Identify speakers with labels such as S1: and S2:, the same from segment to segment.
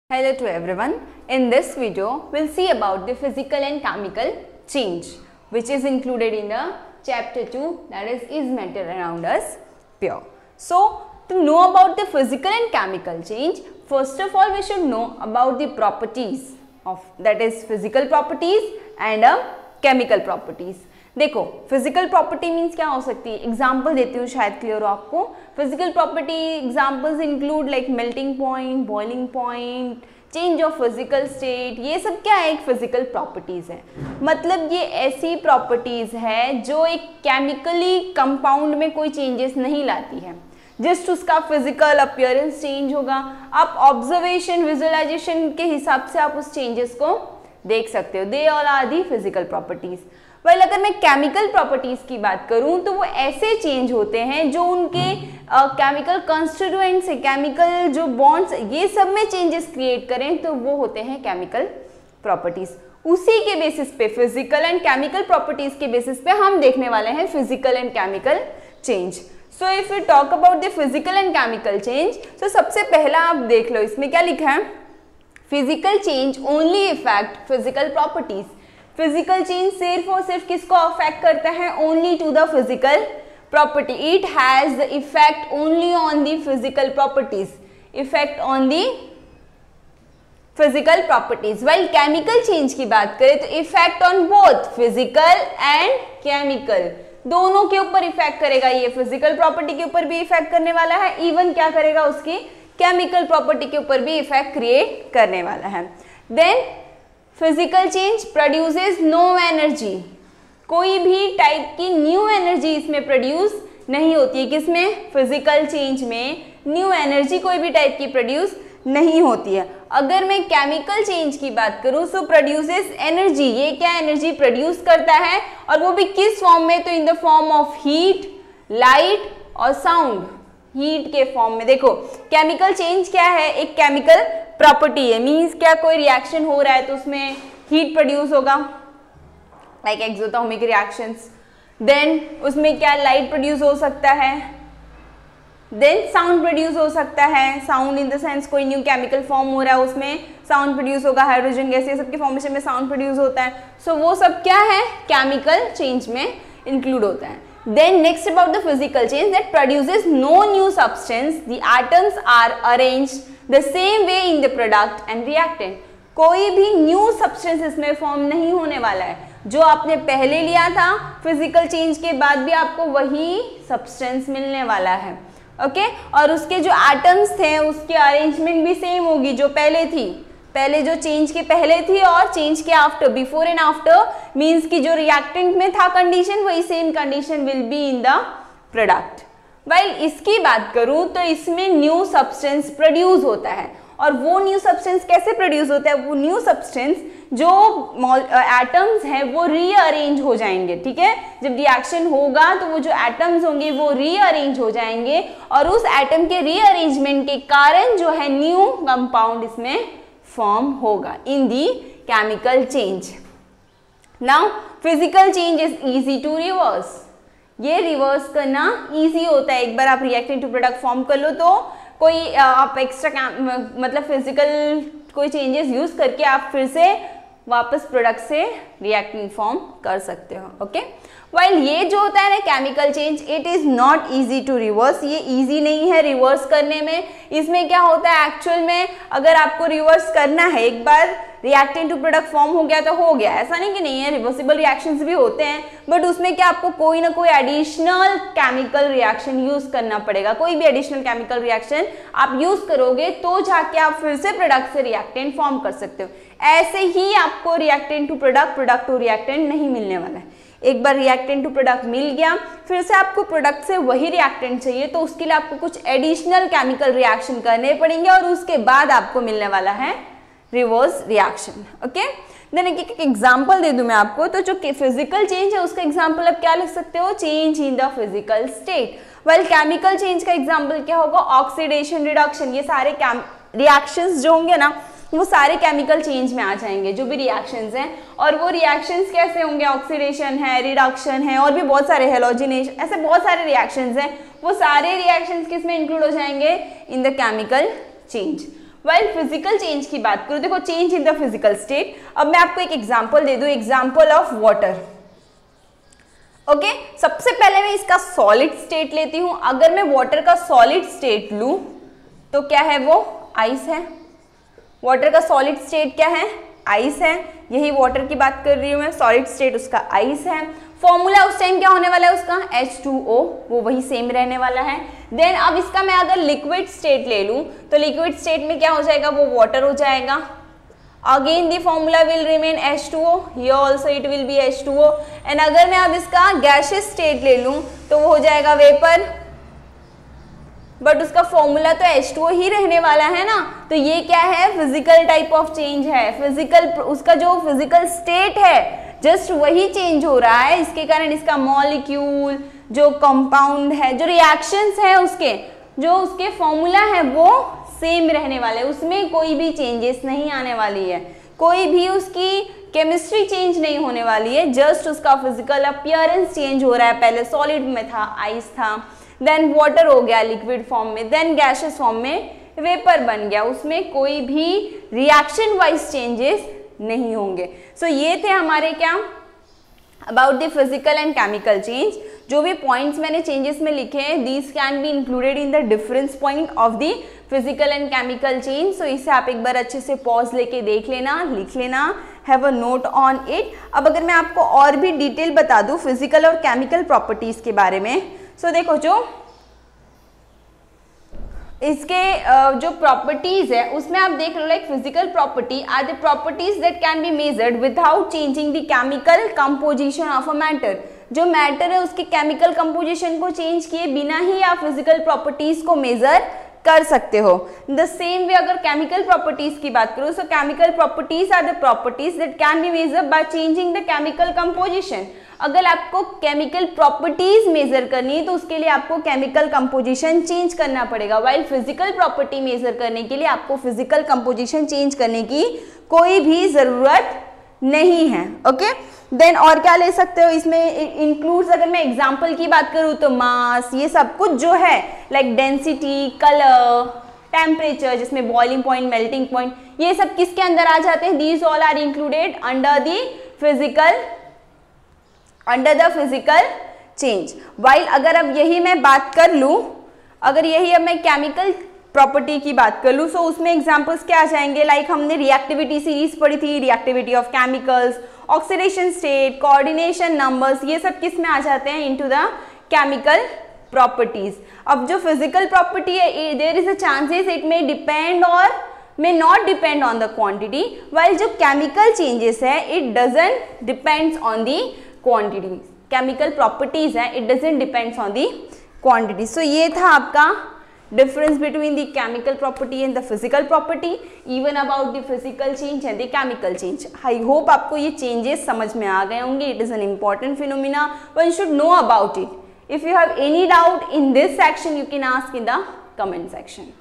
S1: Hello to everyone. In this video, we'll see about the physical and chemical change, which is included in the chapter 2, that is matter around us pure? So, to know about the physical and chemical change, first of all, we should know about the properties of, that is physical properties and chemical properties. देखो physical property means क्या हो सकती है, example देती हूँ शायद clear हो आपको. Physical property examples include like melting point, boiling point, change of physical state. ये सब क्या है, एक फिजिकल प्रॉपर्टीज है. मतलब ये ऐसी प्रॉपर्टीज है जो एक केमिकली कंपाउंड में कोई चेंजेस नहीं लाती है, जस्ट उसका फिजिकल अपीयरेंस चेंज होगा. आप ऑब्जर्वेशन विजुअलाइजेशन के हिसाब से आप उस चेंजेस को देख सकते हो. They all are the physical properties. Well अगर मैं केमिकल प्रॉपर्टीज की बात करूं तो वो ऐसे चेंज होते हैं जो उनके केमिकल कंस्टिट्यूएंट्स, केमिकल जो बॉन्ड्स, ये सब में चेंजेस क्रिएट करें तो वो होते हैं केमिकल प्रॉपर्टीज. उसी के बेसिस पे फिजिकल एंड केमिकल प्रॉपर्टीज के बेसिस पे हम देखने वाले हैं physical and chemical change. So if you talk about the physical and chemical change, तो सबसे पहला आप देख लो इसमें क्या लिखा है, physical change only effect physical properties. Physical change सिर्फ और सिर्फ किसको अफेक्ट करता है, only to the physical property. It has the effect only on the physical properties, effect on the physical properties. While chemical change की बात करें तो effect on both physical and chemical, दोनों के ऊपर इफेक्ट करेगा. ये फिजिकल प्रॉपर्टी के ऊपर भी इफेक्ट करने वाला है, इवन क्या करेगा उसकी केमिकल प्रॉपर्टी के ऊपर भी इफेक्ट क्रिएट करने वाला है. Then physical change produces no energy, कोई भी टाइप की न्यू एनर्जी इसमें प्रोड्यूस नहीं होती है. किसमें, फिजिकल चेंज में न्यू एनर्जी कोई भी टाइप की प्रोड्यूस नहीं होती है. अगर मैं केमिकल चेंज की बात करूं सो प्रोड्यूसेस एनर्जी. ये क्या एनर्जी प्रोड्यूस करता है, और वो भी किस फॉर्म में, तो इन the form of heat, light और साउंड. हीट के फॉर्म में. देखो केमिकल चेंज क्या है, एक केमिकल प्रॉपर्टी है, मींस क्या कोई रिएक्शन हो रहा है तो उसमें हीट प्रोड्यूस होगा, लाइक एक्सोथर्मिक रिएक्शंस. देन उसमें क्या लाइट प्रोड्यूस हो सकता है, देन साउंड प्रोड्यूस हो सकता है. साउंड इन द सेंस कोई न्यू केमिकल फॉर्म हो रहा है उसमें साउंड प्रोड्यूस होगा, हाइड्रोजन गैस, ये सब के फॉर्मेशन में साउंड प्रोड्यूस होता है. सो वो सब क्या है, केमिकल चेंज में इंक्लूड होता है. Then next about the physical change that produces no new substance, the atoms are arranged the same way in the product and reactant. कोई भी new substance इसमें फॉर्म नहीं होने वाला है. जो आपने पहले लिया था फिजिकल चेंज के बाद भी आपको वही सब्सटेंस मिलने वाला है. ओके और उसके जो एटम्स थे उसकी अरेंजमेंट भी सेम होगी जो पहले थी, पहले जो चेंज के पहले थी और चेंज के after, before and after means कि जो रिएक्टेंट में था कंडीशन वही same condition will be in the product. While इसकी बात करूं तो इसमें न्यू सब्सटेंस प्रोड्यूस होता है. और वो न्यू सब्सटेंस कैसे प्रोड्यूस होता है, वो न्यू सब्सटेंस जो एटम्स हैं वो रीअरेंज हो जाएंगे. ठीक है, जब रिएक्शन होगा तो वो जो एटम्स होंगे वो रीअरेंज हो जाएंगे, और उस एटम के रीअरेंजमेंट के कारण जो है न्यू कंपाउंड इसमें फॉर्म होगा in the chemical change. Now physical change is easy to reverse. ये रिवर्स करना इजी होता है. एक बार आप रिएक्टेंट टू प्रोडक्ट फॉर्म कर लो तो कोई आप एक्स्ट्रा मतलब फिजिकल कोई चेंजेस यूज करके आप फिर से वापस प्रोडक्ट से रिएक्टेंट फॉर्म कर सकते हो. ओके वाइल ये जो होता है ना chemical change, it is not easy to reverse. ये इजी नहीं है रिवर्स करने में. इसमें क्या होता है एक्चुअल में, अगर आपको रिवर्स करना है, एक बार रिएक्टेंट टू प्रोडक्ट फॉर्म हो गया तो हो गया, ऐसा नहीं कि नहीं है, रिवर्सिबल रिएक्शंस भी होते हैं, बट उसमें क्या आपको कोई ना कोई एडिशनल केमिकल रिएक्शन यूज करना पड़ेगा. कोई भी एडिशनल केमिकल रिएक्शन आप यूज करोगे तो जाके आप फिर से प्रोडक्ट से रिएक्टेंट फॉर्म कर सकते हो. ऐसे ही आपको reactant to product, product to reactant नहीं मिलने वाला है. एक बार रिएक्टेंट टू प्रोडक्ट मिल गया, फिर से आपको प्रोडक्ट से वही रिएक्टेंट चाहिए तो उसके लिए आपको कुछ एडिशनल केमिकल रिएक्शन करने पड़ेंगे और उसके बाद आपको मिलने वाला है रिवर्स रिएक्शन. ओके देन एक एग्जांपल दे दूं मैं आपको, तो जो फिजिकल चेंज है उसका एग्जांपल आप क्या लिख सकते हो, change in the physical state. Well chemical change का एग्जांपल क्या होगा, ऑक्सीडेशन, रिडक्शन. ये सारे रिएक्शंस जो होंगे ना वो सारे केमिकल चेंज में आ जाएंगे, जो भी रिएक्शंस हैं. और वो रिएक्शंस कैसे होंगे, ऑक्सीडेशन है, रिडक्शन है, और भी बहुत सारे हेलोजिनेशन, ऐसे बहुत सारे रिएक्शंस हैं. वो सारे रिएक्शंस किस में इंक्लूड हो जाएंगे, in the chemical change. Well physical change की बात करूं, देखो change in the physical state. अब मैं आपको एक एग्जांपल दे दूं, एग्जांपल ऑफ वाटर। ओके, सबसे पहले मैं इसका सॉलिड स्टेट लेती हूं। अगर मैं वाटर का सॉलिड स्टेट लूं तो क्या है, वो आइस है। वाटर का सॉलिड स्टेट क्या है, आइस है। यही वाटर की बात कर रही हूं मैं, सॉलिड स्टेट उसका आइस है। फॉर्मूला उस टाइम क्या होने वाला है उसका, H2O, वो वही सेम रहने वाला है। देन अब इसका मैं अगर लिक्विड स्टेट ले लूं तो लिक्विड स्टेट में क्या हो जाएगा, वो वाटर हो जाएगा। Again the formula will remain H2O, here also it will be H2O। And अगर मैं अब इसका गैसियस स्टेट ले लूं तो वो हो जाएगा वेपर, बट उसका फॉर्मूला तो H2O ही रहने वाला है ना। तो ये क्या है, फिजिकल टाइप ऑफ चेंज है। फिजिकल, उसका जो फिजिकल स्टेट है जस्ट वही चेंज हो रहा है, इसके कारण इसका मॉलिक्यूल, जो कंपाउंड है, जो रिएक्शंस है उसके, जो उसके फॉर्मूला है वो सेम रहने वाले, उसमें कोई भी चेंजेस नहीं आने वाली है, कोई भी उसकी केमिस्ट्री चेंज नहीं होने वाली है, जस्ट उसका फिजिकल अपीयरेंस चेंज हो रहा है। पहले सॉलिड में था, आइस था, देन वाटर हो गया लिक्विड फॉर्म में, देन गैसियस फॉर्म में वेपर बन गया, उसमें कोई भी रिएक्शन वाइज चेंजेस नहीं होंगे। सो ये थे हमारे क्या, about the physical and chemical change. जो भी पॉइंट्स मैंने चेंजेस में लिखे हैं, these can be included in the difference point of the physical and chemical change. So इसे आप एक बार अच्छे से पॉज लेके देख लेना, लिख लेना, have a note on it. अब अगर मैं आपको और भी डिटेल बता दूं फिजिकल और केमिकल प्रॉपर्टीज के बारे में, सो देखो जो इसके जो प्रॉपर्टीज है उसमें आप देख लो, like physical property are the properties that can be measured without changing the chemical composition of a matter. जो मैटर है उसके केमिकल कंपोजिशन को चेंज किए बिना ही आप फिजिकल प्रॉपर्टीज को मेजर कर सकते हो। द सेम वे अगर केमिकल प्रॉपर्टीज की बात करूं, so chemical properties are the properties that can be measured by changing the chemical composition. अगर आपको केमिकल प्रॉपर्टीज मेजर करनी है तो उसके लिए आपको केमिकल कंपोजिशन चेंज करना पड़ेगा, वाइल फिजिकल प्रॉपर्टी मेजर करने के लिए आपको फिजिकल कंपोजिशन चेंज करने की कोई भी जरूरत नहीं है। ओके, देन और क्या ले सकते हो इसमें इंक्लूड्स, अगर मैं एग्जांपल की बात करूं तो मास, ये सब कुछ जो है, लाइक डेंसिटी, कलर, टेम्परेचर, जिसमें बॉइलिंग पॉइंट, मेल्टिंग पॉइंट, ये सब किसके अंदर आ जाते हैं, these all are included under the physical change. While अगर अब यही मैं बात कर लूं, अगर यही अब मैं केमिकल प्रॉपर्टी की बात कर लूं, सो उसमें एग्जांपल्स क्या आ जाएंगे, लाइक हमने रिएक्टिविटी सीरीज पढ़ी थी, reactivity of chemicals, oxidation state, coordination numbers, ये सब किस में आ जाते हैं, इनटू द केमिकल प्रॉपर्टीज। अब जो फिजिकल प्रॉपर्टी है, there is a chances it may depend और may not depend on the quantity, while जो chemical changes है it doesn't depends on the quantity. chemical properties है it doesn't depends on the quantity. so ये था आपका difference between the chemical property and the physical property, even about the physical change and the chemical change. I hope आपको ये changes समझ में आ गए होंगे. it is an important phenomena, one should know about it. if you have any doubt in this section you can ask in the comment section.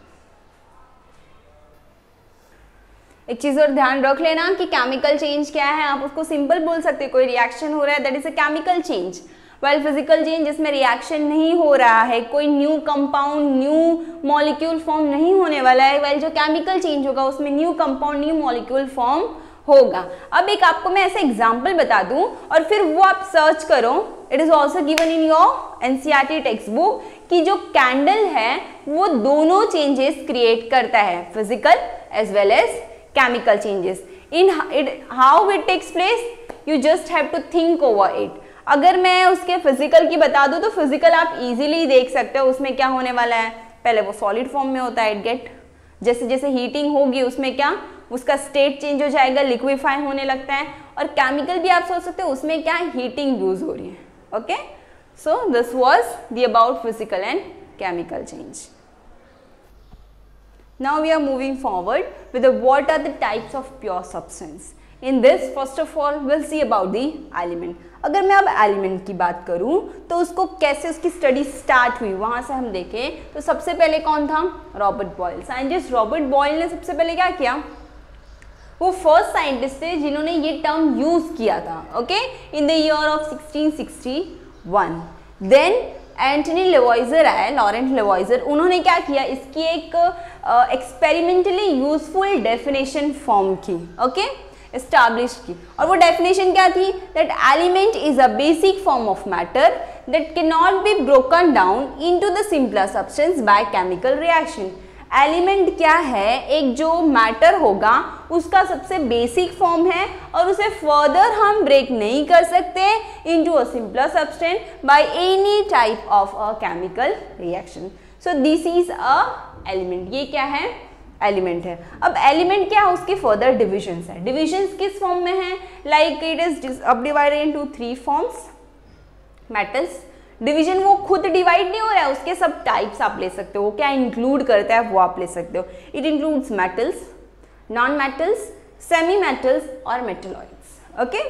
S1: एक चीज और ध्यान रख लेना कि केमिकल चेंज क्या है, आप उसको सिंपल बोल सकते हैं, कोई रिएक्शन हो रहा है that is a chemical change, while physical change जिसमें रिएक्शन नहीं हो रहा है, कोई new compound, new molecule form नहीं होने वाला है, वाइल जो केमिकल चेंज होगा उसमें new compound, new molecule form होगा। अब एक आपको मैं ऐसे एग्जाम्पल बता दूं और फिर वो आप सर्च करो, it is also given in your NCERT text book, कि जो कैंडल है वो दोनों चेंजेस क्रिएट करता है, physical as well as chemical changes. in it how it takes place, you just have to think over it. अगर मैं उसके फिजिकल की बता दूं तो फिजिकल आप इजीली देख सकते हो, उसमें क्या होने वाला है, पहले वो सॉलिड फॉर्म में होता है, इट गेट, जैसे जैसे हीटिंग होगी उसमें क्या, उसका स्टेट चेंज हो जाएगा, लिक्विफाई होने लगता है। और केमिकल भी आप सोच सकते हो उसमें क्या हीटिंग यूज हो रही है। Okay, so this was the about physical and chemical change. Now we are moving forward with the what are the types of pure substance. In this first of all we'll see about the element. अगर मैं अब element की बात करूं तो उसको कैसे उसकी स्टडी स्टार्ट हुई वहां से हम देखें तो सबसे पहले कौन था, Robert Boyle. Scientist Robert Boyle ने सबसे पहले क्या किया, वो फर्स्ट साइंटिस्ट थे जिन्होंने ये टर्म यूज किया था. Okay, in the year of 1661. Then Antoine Lavoisier आया, लॉरेंट लेवॉइजर, उन्होंने क्या किया, इसकी एक एक्सपेरिमेंटली यूजफुल डेफिनेशन फॉर्म की, ओके, एस्टैब्लिश की। और वो डेफिनेशन क्या थी, that element is a basic form of matter that can not be broken down into the simpler substance by chemical reaction. Element क्या है, एक जो मैटर होगा उसका सबसे बेसिक फॉर्म है और उसे फर्दर हम ब्रेक नहीं कर सकते into a simpler substance by any type of a chemical reaction. So this is a element, ये क्या है, एलिमेंट है। अब एलिमेंट क्या है, उसके फर्दर डिविजन्स है। डिविजन्स किस फॉर्म में है, लाइक इट इज अब divided into 3 forms. Metals division वो खुद डिवाइड नहीं हो रहा है, उसके सब टाइप्स आप ले सकते हो, वो क्या इंक्लूड करता है वो आप ले सकते हो। It includes metals, non metals, semi metals और मेटलॉइड्स। ओके,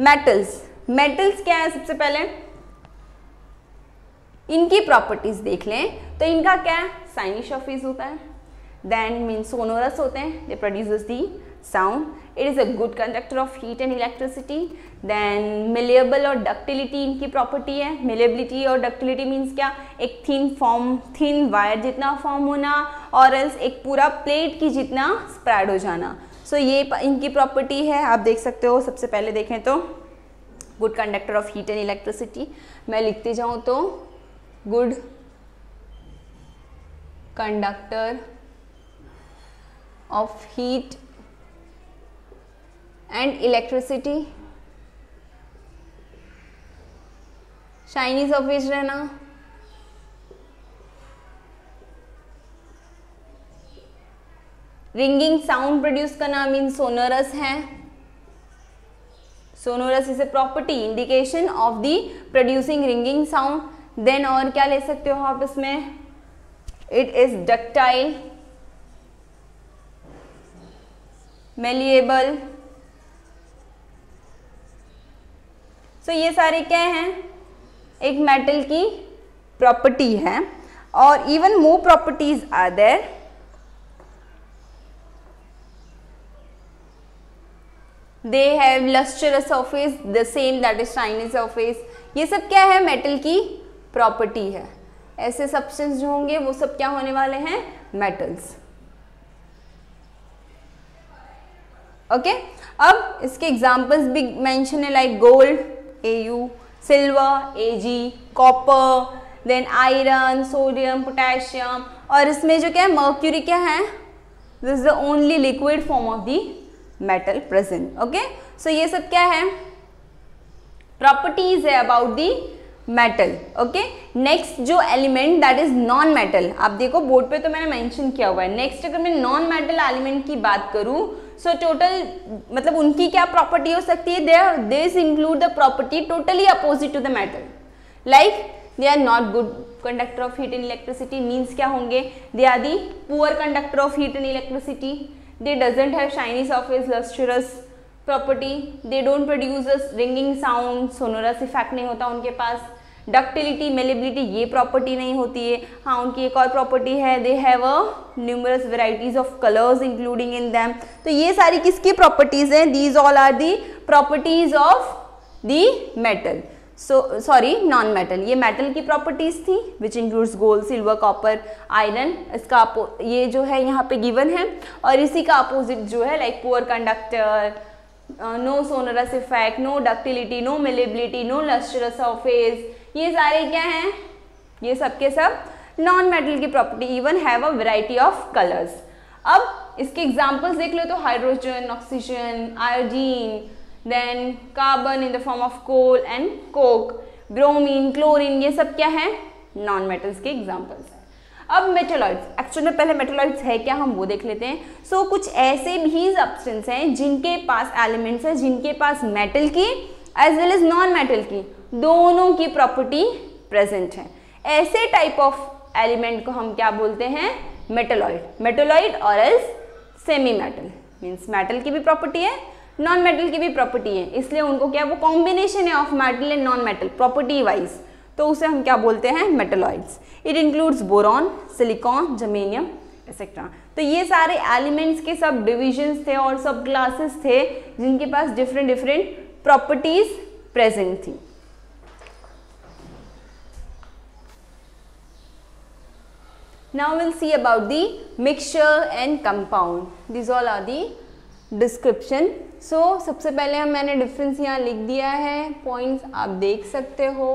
S1: मेटल्स, मेटल्स क्या है, सबसे पहले इनकी प्रॉपर्टीज देख लें तो इनका क्या है, साइनी सरफेस होता है, देन मीन सोनोरस होते हैं, they produces the sound, it is a good conductor of heat and electricity, then malleable और डक्टिलिटी इनकी प्रॉपर्टी है। मिलेबिलिटी और डक्टिलिटी मीन्स क्या, एक थिन वायर जितना फॉर्म होना और एल्स एक पूरा प्लेट की जितना स्प्रेड हो जाना। सो ये इनकी प्रॉपर्टी है, आप देख सकते हो। सबसे पहले देखें तो good conductor of heat and electricity, मैं लिखती जाऊँ तो good conductor of heat and electricity, shiny surface रहना, रिंगिंग साउंड प्रोड्यूस करना मीन सोनोरस है। Sonorous is a property indication of the producing ringing sound. Then और क्या ले सकते हो आप इसमें, it is ductile, malleable. So ये सारे क्या हैं, एक मेटल की प्रॉपर्टी है। और even more properties are there, they have lustrous surface the same that is shiny surface. ये सब क्या है, मेटल की प्रॉपर्टी है। ऐसे सब्सटेंस जो होंगे वो सब क्या होने वाले हैं, मेटल्स। ओके, अब इसके एग्जांपल्स भी मेंशन है, like gold Au, silver Ag, copper, then iron, sodium, potassium. और इसमें जो क्या है, मर्क्यूरी क्या है, this is the only liquid form of the metal present. Okay, so ये सब क्या है, प्रॉपर्टीज है about the metal. Okay, next जो element that is non metal, आप देखो बोर्ड पे तो मैंने मेंशन किया हुआ है। नेक्स्ट अगर मैं नॉन मेटल एलिमेंट की बात करूं, सो टोटल मतलब उनकी क्या प्रॉपर्टी हो सकती है, this include the property totally opposite to the metal, like they are not good conductor of heat and electricity, means क्या होंगे, they are the poor conductor of heat and electricity, they doesn't have shiny surface, lustrous property, they don't produce a ringing sound, sonorous effect नहीं होता उनके पास, ductility, malleability ये property नहीं होती है। हाँ, उनकी एक और प्रॉपर्टी है, they have a numerous varieties of colours including in them. तो ये सारी किसकी प्रॉपर्टीज हैं, these all are the properties of the metal, so sorry non metal. ये मेटल की प्रॉपर्टीज थी which includes gold, silver, copper, iron. इसका ये जो है यहाँ पे गिवन है। और इसी का अपोजिट जो है, like poor conductor, no sonorous effect, no ductility, no malleability, no lustrous surface, ये सारे क्या हैं, ये सब के सब नॉन मेटल की property, even have a variety of colours. अब इसके एग्जांपल्स देख लो तो hydrogen, oxygen, iodine, then carbon in the form of coal and coke, bromine, chlorine, ये सब क्या है, नॉन मेटल्स के एग्जांपल्स हैं। अब मेटलॉइड्स, एक्चुअली में पहले मेटलॉइड्स है क्या हम वो देख लेते हैं। सो कुछ ऐसे भी सब्सटेंस हैं जिनके पास एलिमेंट्स हैं, जिनके पास मेटल की as well as non metal की दोनों की प्रॉपर्टी प्रेजेंट है। ऐसे टाइप ऑफ एलिमेंट को हम क्या बोलते हैं, मेटलॉइड। मेटलॉइड और else semi metal, means metal की भी प्रॉपर्टी है, नॉन मेटल की भी प्रॉपर्टी है, इसलिए उनको क्या, वो कॉम्बिनेशन है of metal and non metal property wise, तो उसे हम क्या बोलते हैं, metalloids. It includes boron, silicon, germanium etcetera. तो ये सारे एलिमेंट्स के सब डिविजन्स थे और सब क्लासेस थे जिनके पास डिफरेंट डिफरेंट प्रॉपर्टीज प्रेजेंट थी। Now we'll see about the mixture and compound. These all are the description. So सबसे पहले मैंने डिफरेंस यहाँ लिख दिया है, पॉइंट्स आप देख सकते हो.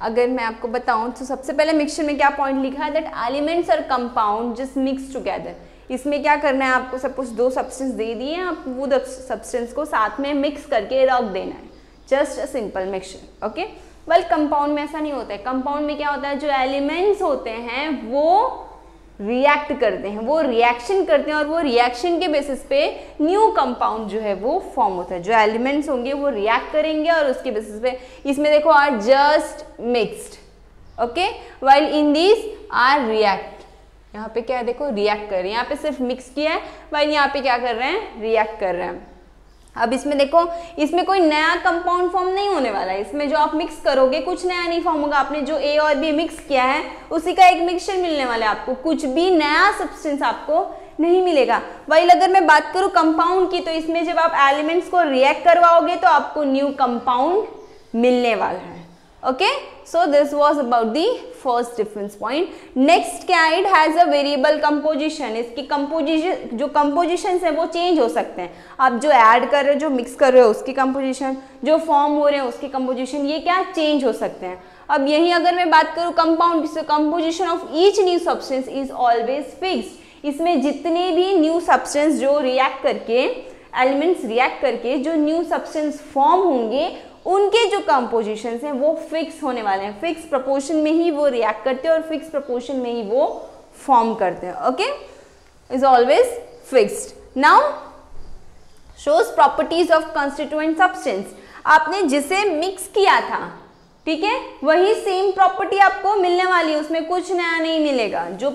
S1: अगर मैं आपको बताऊं तो सबसे पहले मिक्सचर में क्या पॉइंट लिखा है, दैट एलिमेंट्स और कंपाउंड जस्ट मिक्स टुगेदर. इसमें क्या करना है, आपको सपोज दो सब्सटेंस दे दिए, आप वो दो सब्सटेंस को साथ में मिक्स करके रख देना है. Just a simple mixture. Okay. Well compound में ऐसा नहीं होता है. कंपाउंड में क्या होता है, जो एलिमेंट्स होते हैं वो रिएक्ट करते हैं, वो रिएक्शन करते हैं और वो रिएक्शन के बेसिस पे न्यू कंपाउंड जो है वो फॉर्म होता है. जो एलिमेंट्स होंगे वो रिएक्ट करेंगे और उसके बेसिस पे, इसमें देखो are just mixed. Okay. While in this are react. यहाँ पे क्या है, देखो रिएक्ट कर रहे हैं. यहाँ पे सिर्फ मिक्स किया है, व्हाइल यहाँ पे क्या कर रहे हैं, रिएक्ट कर रहे हैं. अब इसमें देखो, इसमें कोई नया कंपाउंड फॉर्म नहीं होने वाला है. इसमें जो आप मिक्स करोगे कुछ नया नहीं फॉर्म होगा. आपने जो ए और बी मिक्स किया है उसी का एक मिक्सचर मिलने वाला है आपको. कुछ भी नया सब्सटेंस आपको नहीं मिलेगा. वही अगर मैं बात करूं कंपाउंड की, तो इसमें जब आप एलिमेंट्स को रिएक्ट करवाओगे तो आपको न्यू कंपाउंड मिलने वाला है. Okay. So this was about the first difference point. Next क्या, it has a variable composition. इसकी कंपोजिशन, जो कंपोजिशन है वो चेंज हो सकते हैं. आप जो ऐड कर रहे हो, जो मिक्स कर रहे हो उसकी कंपोजिशन, जो फॉर्म हो रहे हैं उसकी कंपोजिशन, ये क्या चेंज हो सकते हैं. अब यही अगर मैं बात करूं compound, composition of each new substance is always fixed. इसमें जितने भी न्यू सब्सटेंस जो रिएक्ट करके, एलिमेंट्स रिएक्ट करके जो न्यू सब्सटेंस फॉर्म होंगे, उनके जो कंपोजिशंस हैं वो फिक्स होने वाले हैं. फिक्स प्रोपोर्शन में ही वो रिएक्ट करते हैं और फिक्स प्रोपोर्शन में ही वो फॉर्म करते हैं. Okay. Is always fixed. Now shows properties of constituent substance. आपने जिसे मिक्स किया था, ठीक है, वही सेम प्रॉपर्टी आपको मिलने वाली है. उसमें कुछ नया नहीं मिलेगा. जो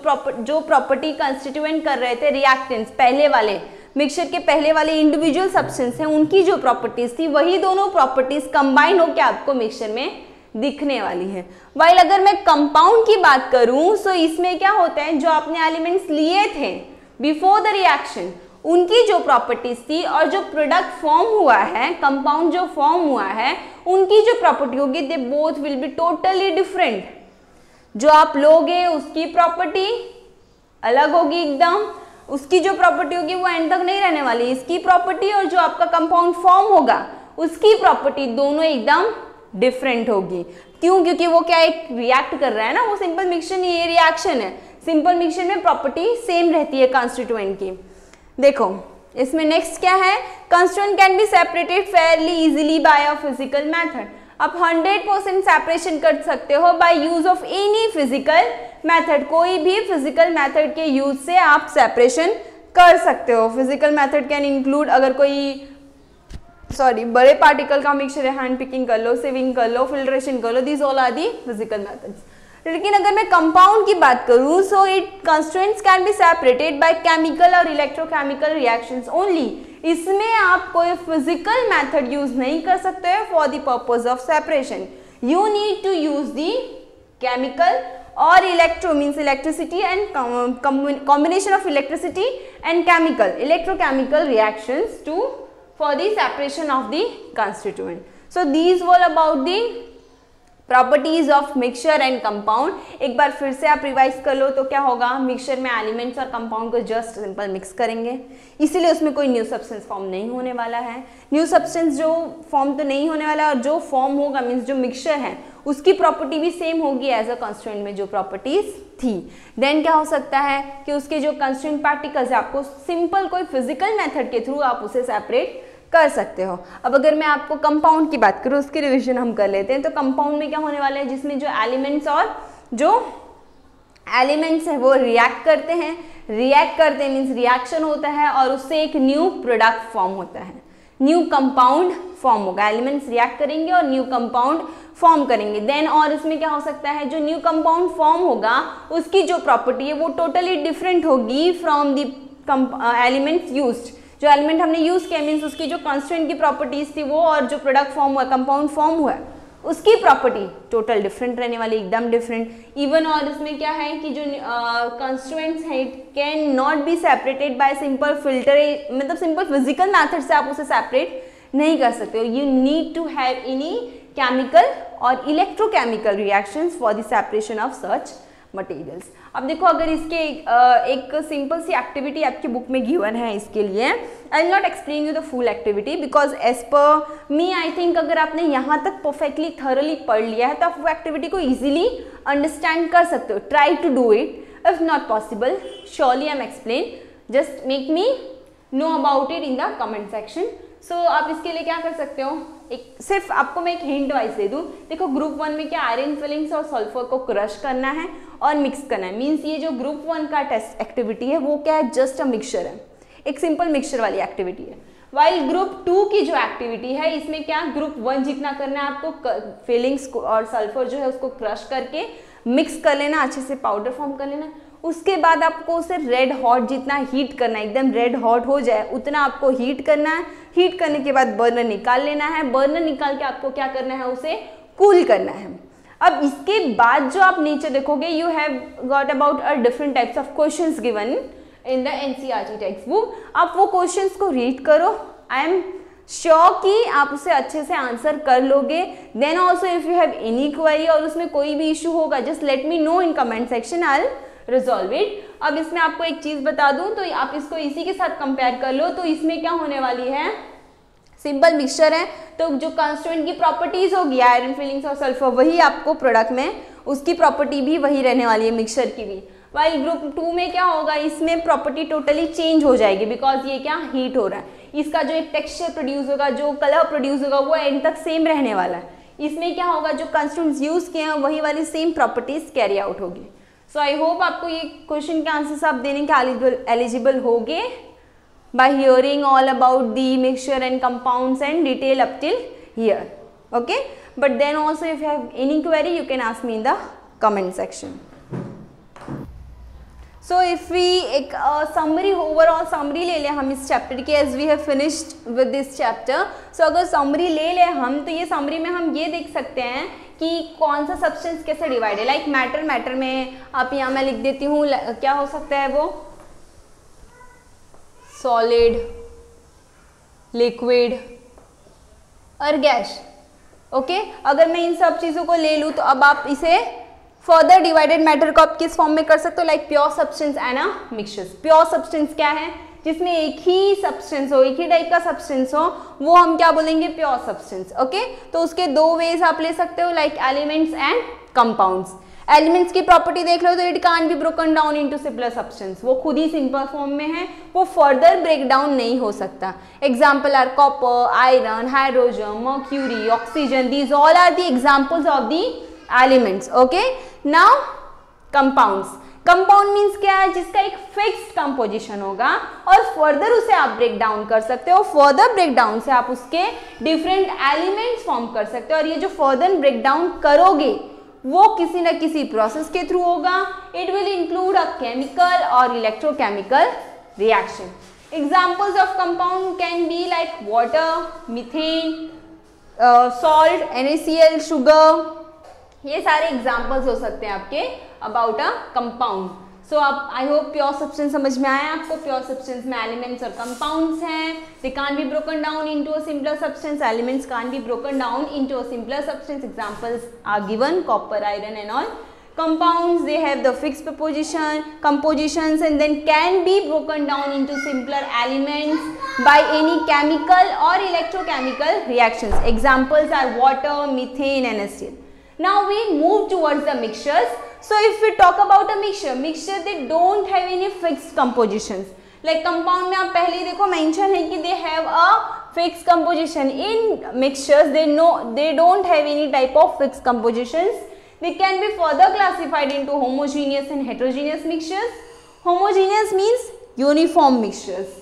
S1: प्रॉपर्टी कंस्टिट्यूएंट कर रहे थे रिएक्टेंट्स, पहले वाले मिक्सचर के पहले वाले इंडिविजुअल सब्सटेंस हैं, उनकी जो प्रॉपर्टीज थी वही दोनों प्रॉपर्टीज कंबाइन होकर आपको मिक्सचर में दिखने वाली है. वाइल अगर मैं कंपाउंड की बात करूं, सो इसमें क्या होता है, जो आपने एलिमेंट्स लिए थे बिफोर द रिएक्शन, उनकी जो प्रॉपर्टीज थी और जो प्रोडक्ट फॉर्म हुआ है, कंपाउंड जो फॉर्म हुआ है, उनकी जो प्रॉपर्टी होगी, they both will be totally different. जो आप लोगे उसकी प्रॉपर्टी अलग होगी एकदम. उसकी जो प्रॉपर्टी होगी वो एंड तक नहीं रहने वाली. इसकी प्रॉपर्टी और जो आपका कंपाउंड फॉर्म होगा उसकी प्रॉपर्टी दोनों एकदम डिफरेंट होगी. क्यों? क्योंकि वो क्या एक रिएक्ट कर रहा है ना, वो सिंपल मिक्सचर नहीं, ये रिएक्शन है. सिंपल मिक्सचर में प्रॉपर्टी सेम रहती है कंस्टिट्यूएंट की. देखो इसमें नेक्स्ट क्या है, constituent can be separated fairly easily by a physical method. आप 100% सेपरेशन कर सकते हो by use of any physical method. कोई भी फिजिकल मेथड के यूज से आप सेपरेशन कर सकते हो. फिजिकल मेथड कैन इंक्लूड, अगर कोई बड़े पार्टिकल का मिक्सचर है, हैंड पिकिंग कर लो, सिविंग कर लो, फिल्ट्रेशन कर लो, these all are the physical methods. लेकिन अगर मैं कंपाउंड की बात करूं, so it constituents can be separated by chemical और इलेक्ट्रोकेमिकल रिएक्शंस ओनली. इसमें आप कोई फिजिकल मेथड यूज नहीं कर सकते हो for the purpose of separation. You need to use the chemical और electro means electricity and combination of electricity and electrochemical reactions for the separation of the constituent. So these were about the properties of mixture and compound. एक बार फिर से आप revise कर लो तो क्या होगा, mixture में एलिमेंट्स और कंपाउंड को जस्ट सिंपल मिक्स करेंगे, इसीलिए उसमें कोई न्यू सब्सटेंस फॉर्म नहीं होने वाला है. न्यू सब्सटेंस जो फॉर्म तो नहीं होने वाला है, और जो फॉर्म होगा मीन्स जो मिक्सचर है उसकी प्रॉपर्टी भी सेम होगी एज अ कंस्टिट्यूएंट में जो प्रॉपर्टीज थी. देन क्या हो सकता है कि उसके जो कंस्टिट्यूएंट पार्टिकल्स है, आपको सिंपल कोई फिजिकल मेथड के थ्रू आप उसे सेपरेट कर सकते हो. अब अगर मैं आपको कंपाउंड की बात करूं, उसकी रिवीजन हम कर लेते हैं. तो कंपाउंड में क्या होने वाला है, जिसमें जो एलिमेंट्स है वो रिएक्ट करते हैं. रिएक्ट करते मीन्स रिएक्शन होता है और उससे एक न्यू प्रोडक्ट फॉर्म होता है, न्यू कंपाउंड फॉर्म होगा. एलिमेंट्स रिएक्ट करेंगे और न्यू कंपाउंड फॉर्म करेंगे. देन और इसमें क्या हो सकता है, जो न्यू कंपाउंड फॉर्म होगा उसकी जो प्रॉपर्टी है वो टोटली डिफरेंट होगी फ्रॉम द एलिमेंट्स यूज्ड. जो एलिमेंट हमने यूज किया मीन्स उसकी जो कंस्टिट्यूएंट की प्रॉपर्टीज थी वो, और जो प्रोडक्ट फॉर्म हुआ, कंपाउंड फॉर्म हुआ, उसकी प्रॉपर्टी टोटल डिफरेंट रहने वाली, एकदम डिफरेंट. इवन और इसमें क्या है कि जो कंस्टिट्यूएंट्स हैं it can not be separated by simple filter, मतलब सिंपल फिजिकल मेथड से आप उसे सेपरेट नहीं कर सकते हो. You need to have any chemical और electrochemical reactions for the separation of such materials. अब देखो अगर इसके एक सिंपल सी एक्टिविटी आपकी बुक में गिवन है इसके लिए, I will not explain you the full activity because as per me I think अगर आपने यहाँ तक परफेक्टली थरोली पढ़ लिया है तो आप वो एक्टिविटी को ईजिली अंडरस्टैंड कर सकते हो। Try to do it, if not possible surely I am explain, just make me know about it in the comment section. So आप इसके लिए क्या कर सकते हो, एक सिर्फ आपको मैं एक हिंट वाइज दे दूं, देखो ग्रुप 1 में क्या आयरन फिलिंग्स और सल्फर को क्रश करना है और मिक्स करना है। मींस ये जो ग्रुप 1 का टेस्ट एक्टिविटी है वो क्या है, जस्ट अ मिक्सचर है, एक सिंपल मिक्सचर वाली एक्टिविटी है। वाइल ग्रुप 2 की जो एक्टिविटी है इसमें क्या ग्रुप 1 जितना करना है आपको, फिलिंग्स और सल्फर जो है उसको क्रश करके मिक्स कर लेना, अच्छे से पाउडर फॉर्म कर लेना। उसके बाद आपको उसे रेड हॉट जितना हीट करना है, एकदम रेड हॉट हो जाए उतना आपको हीट करना है। हीट करने के बाद बर्नर निकाल लेना है, बर्नर निकाल के आपको क्या करना है, उसे कूल करना है। अब इसके बाद जो आप नीचे देखोगे, you have got about a different types of questions given in the NCERT text book. आप वो क्वेश्चंस को रीड करो, आई एम श्योर कि आप उसे अच्छे से आंसर कर लोगे। Then also if you have any query और उसमें कोई भी इशू होगा, just let me know in comment section, I resolve it. अब इसमें आपको एक चीज बता दूं तो आप इसको इसी के साथ कंपेयर कर लो, तो इसमें क्या होने वाली है, सिंपल मिक्सचर है तो जो कंस्टिट्यूएंट की प्रॉपर्टीज होगी आयरन फिलिंग्स और सल्फर, वही आपको प्रोडक्ट में उसकी प्रॉपर्टी भी वही रहने वाली है मिक्सचर की भी। वाइल ग्रुप 2 में क्या होगा, इसमें प्रॉपर्टी टोटली चेंज हो जाएगी बिकॉज ये क्या हीट हो रहा है। इसका जो एक टेक्सचर प्रोड्यूस होगा, जो कलर प्रोड्यूस होगा वो एंड तक सेम रहने वाला है। इसमें क्या होगा, जो कंस्टिट्यूएंट्स यूज किए हैं वही वाली सेम प्रॉपर्टीज कैरी आउट होगी। सो आई होप आपको ये क्वेश्चन के आंसर्स आप देने के एलिजिबल होगे by hearing all about the mixture and compounds and detail up till here, okay? But then also if you have any query you can ask me in the comment section. So if we एक summary, overall summary ले लें हम इस chapter की, as we have finished with this chapter. So अगर summary ले लें हम तो ये summary में हम ये देख सकते हैं कि कौन सा substance कैसे divide है। Like matter में आप यहाँ मैं लिख देती हूँ, क्या हो सकता है वो, सॉलिड, लिक्विड और गैस, ओके। अगर मैं इन सब चीज़ों को ले लूँ तो अब आप इसे फर्दर डिवाइडेड मैटर को आप किस फॉर्म में कर सकते हो, like pure substance and a mixtures. Pure substance क्या है, जिसमें एक ही सब्सटेंस हो, एक ही टाइप का सब्सटेंस हो, वो हम क्या बोलेंगे, प्योर सब्सटेंस, ओके। तो उसके दो वेज आप ले सकते हो, like elements and compounds. Elements की प्रॉपर्टी देख लो तो it can't be broken down into simpler substance, वो खुद ही सिंपल फॉर्म में है, वो फर्दर ब्रेक डाउन नहीं हो सकता। Example are copper, iron, hydrogen, mercury, oxygen, these all are the examples of the elements, okay. Now compounds, compound means क्या है, जिसका एक फिक्स्ड कंपोजिशन होगा और फर्दर उसे आप ब्रेक डाउन कर सकते हो। फर्दर ब्रेक डाउन से आप उसके डिफरेंट एलिमेंट्स फॉर्म कर सकते हो, और ये जो फर्दर ब्रेक डाउन करोगे वो किसी न किसी प्रोसेस के थ्रू होगा। It will include a chemical और electrochemical reaction. Examples of compound can be like water, methane, salt, NaCl, sugar, ये सारे एग्जांपल्स हो सकते हैं आपके अबाउट अ कंपाउंड। सो आप, आई होप प्योर सब्सटेंस समझ में आया आपको। प्योर सब्सटेंस में एलिमेंट्स और कंपाउंड्स हैं, they can't be broken down into a simpler substance, elements can't be broken down into a simpler substance. Examples are given, copper, iron and all. Compounds, they have the fixed compositions and then can be broken down into simpler elements by any chemical or electrochemical reactions. Examples are water, methane and NaCl. Now we move towards the mixtures. So if we talk about a mixture they don't have any fixed compositions. Like compound में आप पहले देखो mention है कि they have a fixed composition. In mixtures they don't have any type of fixed compositions. They can be further classified into homogeneous and heterogeneous mixtures. Homogeneous means uniform mixtures.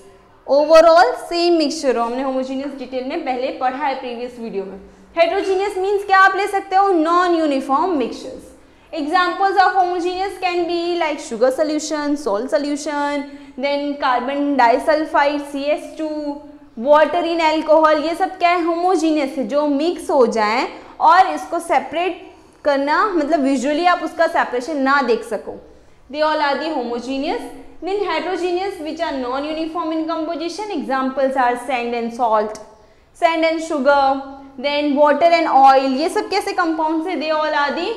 S1: Overall same mixture हो, हमने homogeneous detail में पहले पढ़ा है previous video में। Heterogeneous means क्या आप ले सकते हो, non uniform mixtures. Examples of homogeneous can be like sugar solution, salt solution, then carbon disulfide CH2, water in alcohol, ये सब क्या है, homogeneous है, जो मिक्स हो जाए और इसको सेपरेट करना, मतलब विजुअली आप उसका सेपरेशन ना देख सको। They all are the homogeneous. Then heterogeneous which are non uniform in composition. Examples are sand and salt, sand and sugar, then water and oil, ये सब कैसे कंपाउंड्स है, they all are the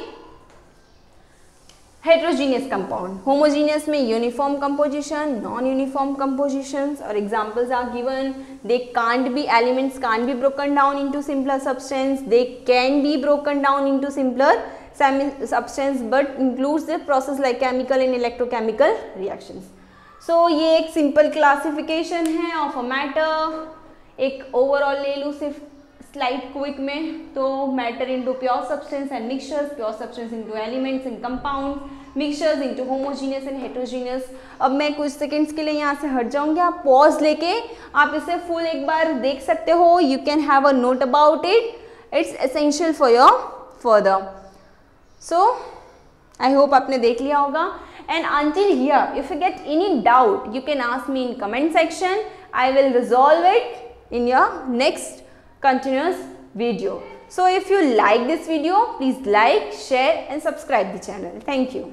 S1: heterogeneous compound. Homogeneous में uniform composition, non-uniform compositions, और examples are given. They can't be, elements can't be broken down into simpler substance. They can be broken down into simpler substance, but includes the process like chemical and electrochemical reactions. So ये एक simple classification है of a matter. एक overall ले लूँ सिर्फ slide quick में, तो matter into pure substance and mixtures, pure substance into elements and compounds, mixtures into homogeneous and heterogeneous. अब मैं कुछ सेकंड्स के लिए यहाँ से हट जाऊंगी, आप पॉज लेके आप इसे फुल एक बार देख सकते हो। You can have a note about it, it's essential for your further. So I hope आपने देख लिया होगा। And until here, if you get any doubt, you can ask me in comment section. I will resolve it in your next continuous video. So if you like this video, please like, share and subscribe the channel. Thank you.